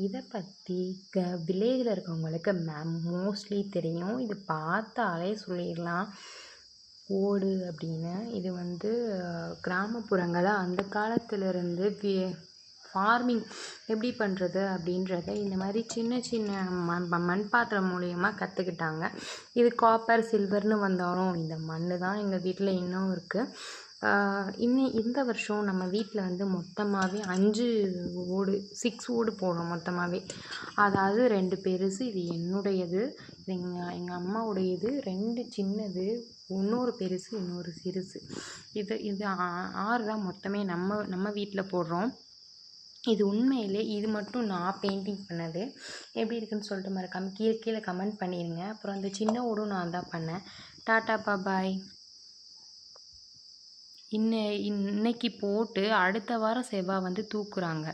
இத பத்தி வில்லேஜில இருக்கவங்களுக்கு மோஸ்ட்லி தெரியும். இது பார்த்தாலே சொல்லிடலாம். ஓடு அப்படின்னு. இது வந்து கிராமப்புறங்கள்ல அந்த காலத்திலருந்து ஃபார்மிங் எப்படி பண்ணுறது அப்படின்றத இந்த மாதிரி சின்ன சின்ன மண் பாத்திரம் மூலியமா கற்றுக்கிட்டாங்க. இது காப்பர், சில்வர்னு வந்தாலும் இந்த மண் தான் எங்கள் வீட்டில் இன்னும் இருக்குது. இந்த வருஷம் நம்ம வீட்டில் வந்து மொத்தமாகவே 5 ஓடு 6 ஓடு போடுறோம் மொத்தமாகவே. அதாவது 2 பெருசு, இது என்னுடையது, இது எங்கள் அம்மாவுடையது, 2 சின்னது, இன்னொரு பெருசு, இன்னொரு சிறுசு. இது 6 தான் மொத்தமே நம்ம வீட்டில் போடுறோம். இது உண்மையிலே இது மட்டும் நான் பெயிண்டிங் பண்ணது. எப்படி இருக்குன்னு சொல்லிட்டு மறக்காமல் கீழே கமெண்ட் பண்ணிடுங்க. அப்புறம் அந்த சின்ன ஓடும் நான் தான் பண்ணேன். டாட்டா பாய். இன்னைக்கு போட்டு அடுத்த வாரம் செவ்வாய் வந்து தூக்குறாங்க.